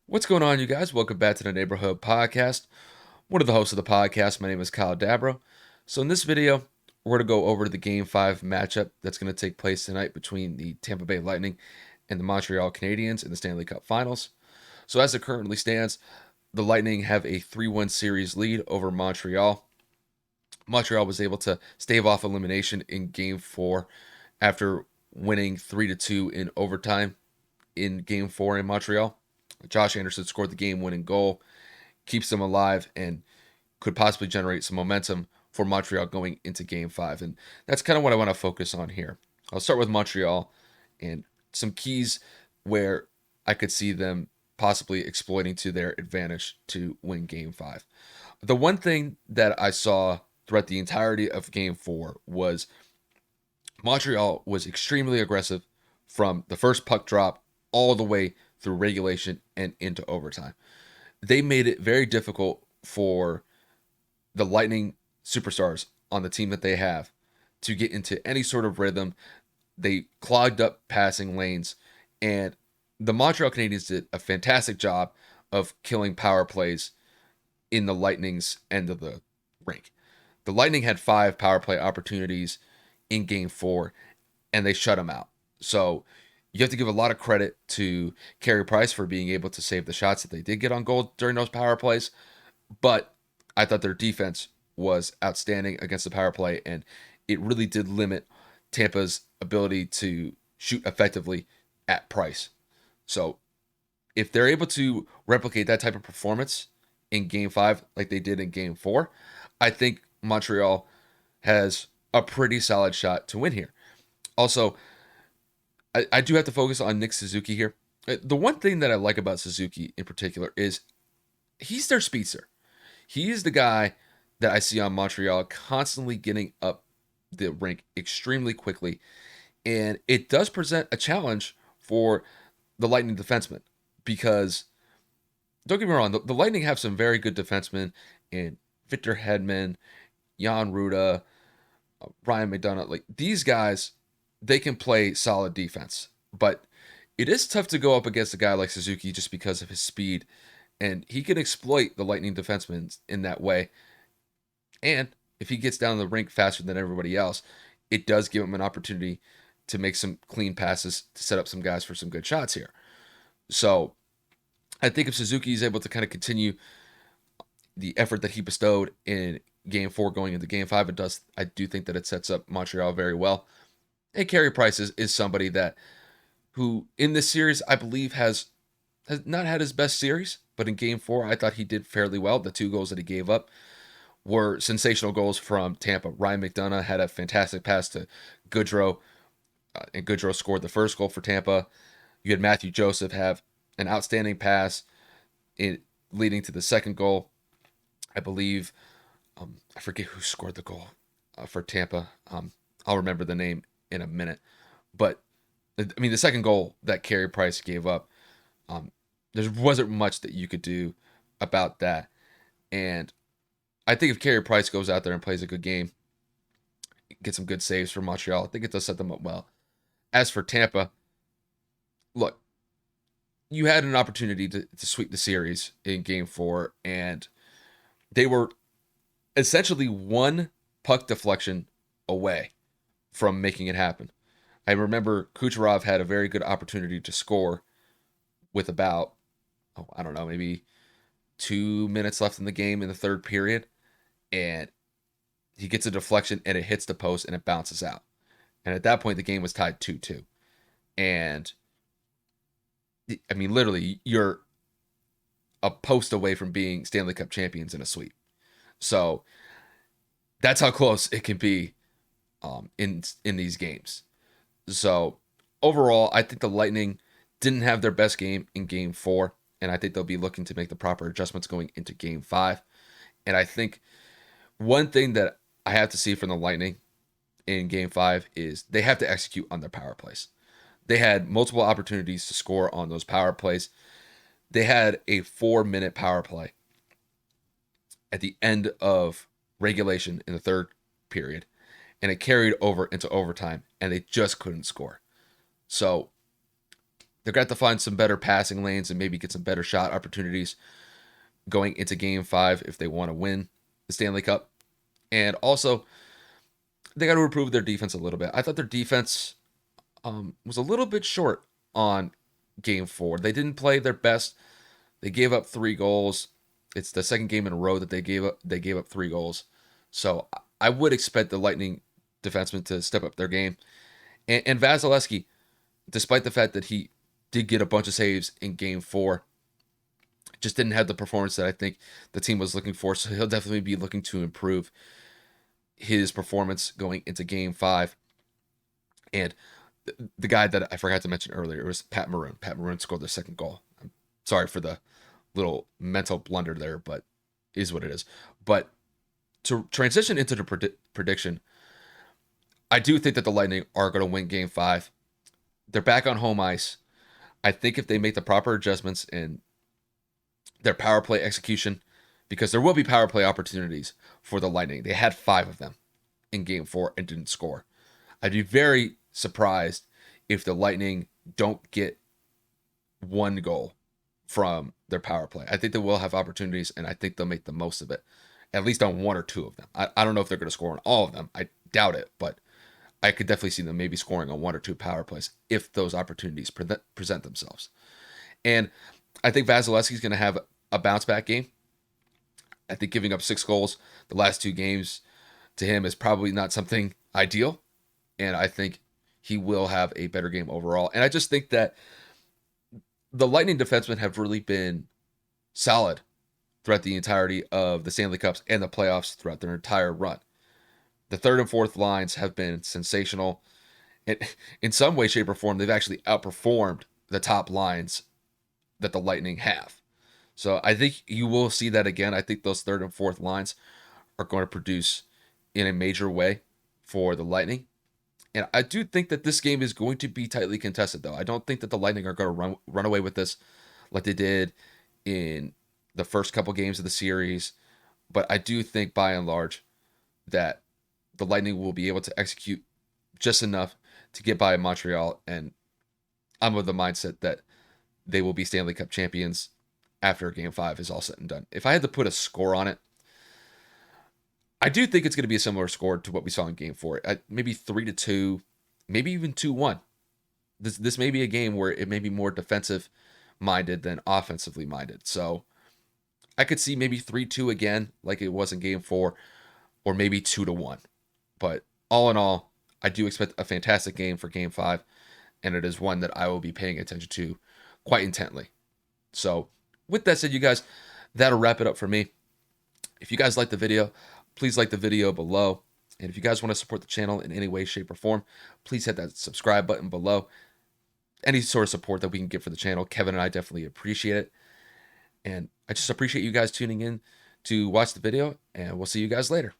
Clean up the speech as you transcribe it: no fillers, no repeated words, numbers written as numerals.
What's going on, you guys? Welcome back to the Neighborhood Podcast. One of the hosts of the podcast. My name is Kyle Dabro. So, in this video, we're going to go over the Game 5 matchup that's going to take place tonight between the Tampa Bay Lightning and the Montreal Canadiens in the Stanley Cup Finals. So, as it currently stands, the Lightning have a 3-1 series lead over Montreal. Montreal was able to stave off elimination in Game 4 after winning 3-2 in overtime in Game 4 in Montreal. Josh Anderson scored the game-winning goal, keeps them alive, and could possibly generate some momentum for Montreal going into Game 5. And that's kind of what I want to focus on here. I'll start with Montreal and some keys where I could see them possibly exploiting to their advantage to win Game 5. The one thing that I saw throughout the entirety of Game 4 was Montreal was extremely aggressive from the first puck drop all the way through regulation and into overtime. They made it very difficult for the Lightning superstars on the team that they have to get into any sort of rhythm. They clogged up passing lanes, and the Montreal Canadiens did a fantastic job of killing power plays in the Lightning's end of the rink. The Lightning had 5 power play opportunities in Game 4, and they shut them out. So you have to give a lot of credit to Carey Price for being able to save the shots that they did get on goal during those power plays. But I thought their defense was outstanding against the power play, and it really did limit Tampa's ability to shoot effectively at Price. So if they're able to replicate that type of performance in Game 5 like they did in Game 4, I think Montreal has a pretty solid shot to win here. Also, I do have to focus on Nick Suzuki here. The one thing that I like about Suzuki in particular is he's their speedster. He is the guy that I see on Montreal constantly getting up the rink extremely quickly. And it does present a challenge for the Lightning defensemen because, don't get me wrong, the Lightning have some very good defensemen in Victor Hedman, Jan Ruda, Ryan McDonough. Like these guys, they can play solid defense, but it is tough to go up against a guy like Suzuki just because of his speed, and he can exploit the Lightning defensemen in that way. And if he gets down the rink faster than everybody else, it does give him an opportunity to make some clean passes to set up some guys for some good shots here. So I think if Suzuki is able to kind of continue the effort that he bestowed in Game 4 going into Game 5, I do think that it sets up Montreal very well. And Carey Price is somebody that who in this series I believe has not had his best series, but in Game 4 I thought he did fairly well. The 2 goals that he gave up were sensational goals from Tampa. Ryan McDonough had a fantastic pass to Goodrow, and Goodrow scored the first goal for Tampa. You had Matthew Joseph have an outstanding pass leading to the second goal. I believe I forget who scored the goal for Tampa. I'll remember the name in a minute. But I mean, the second goal that Carey Price gave up, there wasn't much that you could do about that. And I think if Carey Price goes out there and plays a good game, get some good saves for Montreal, I think it does set them up well. As for Tampa, look, you had an opportunity to sweep the series in Game 4, and they were essentially one puck deflection away from making it happen. I remember Kucherov had a very good opportunity to score with about, I don't know, maybe 2 minutes left in the game in the third period. And he gets a deflection and it hits the post and it bounces out. And at that point, the game was tied 2-2. And I mean, literally, you're a post away from being Stanley Cup champions in a sweep. So that's how close it can be in these games. So overall, I think the Lightning didn't have their best game in Game 4, and I think they'll be looking to make the proper adjustments going into Game 5. And I think one thing that I have to see from the Lightning in Game 5 is they have to execute on their power plays. They had multiple opportunities to score on those power plays. They had a 4-minute power play at the end of regulation in the third period, and it carried over into overtime, and they just couldn't score. So They're going to have to find some better passing lanes and maybe get some better shot opportunities going into game 5 if they want to win the Stanley Cup. And also, they got to improve their defense a little bit. I thought their defense was a little bit short on game 4. They didn't play their best. They gave up 3 goals. It's the second game in a row that they gave up 3 goals. So I would expect the Lightning defensemen to step up their game. And Vasilevsky, despite the fact that he did get a bunch of saves in game 4, just didn't have the performance that I think the team was looking for. So he'll definitely be looking to improve his performance going into game 5. And the guy that I forgot to mention earlier was Pat Maroon. Pat Maroon scored the second goal. I'm sorry for the little mental blunder there, but is what it is. But to transition into the prediction, I do think that the Lightning are going to win game 5. They're back on home ice. I think if they make the proper adjustments in their power play execution, because there will be power play opportunities for the Lightning. They had 5 of them in game 4 and didn't score. I'd be very surprised if the Lightning don't get 1 goal from their power play. I think they will have opportunities, and I think they'll make the most of it, at least on 1 or 2 of them. I don't know if they're going to score on all of them. I doubt it, but I could definitely see them maybe scoring on 1 or 2 power plays if those opportunities present themselves. And I think Vasilevsky's going to have a bounce back game. I think giving up 6 goals the last 2 games to him is probably not something ideal. And I think he will have a better game overall. And I just think that the Lightning defensemen have really been solid throughout the entirety of the Stanley Cups and the playoffs throughout their entire run. The third and fourth lines have been sensational. And in some way, shape, or form, they've actually outperformed the top lines that the Lightning have. So I think you will see that again. I think those third and fourth lines are going to produce in a major way for the Lightning. And I do think that this game is going to be tightly contested, though. I don't think that the Lightning are going to run away with this like they did in the first couple games of the series. But I do think, by and large, that the Lightning will be able to execute just enough to get by Montreal. And I'm of the mindset that they will be Stanley Cup champions after game 5 is all said and done. If I had to put a score on it, I do think it's going to be a similar score to what we saw in game 4. Maybe 3-2, maybe even 2-1. This may be a game where it may be more defensive minded than offensively minded. So I could see maybe 3-2 again, like it was in game 4, or maybe 2-1. But all in all, I do expect a fantastic game for game 5, and it is one that I will be paying attention to quite intently. So with that said, you guys, that'll wrap it up for me. If you guys like the video, please like the video below. And if you guys want to support the channel in any way, shape, or form, please hit that subscribe button below. Any sort of support that we can get for the channel, Kevin and I definitely appreciate it. And I just appreciate you guys tuning in to watch the video, and we'll see you guys later.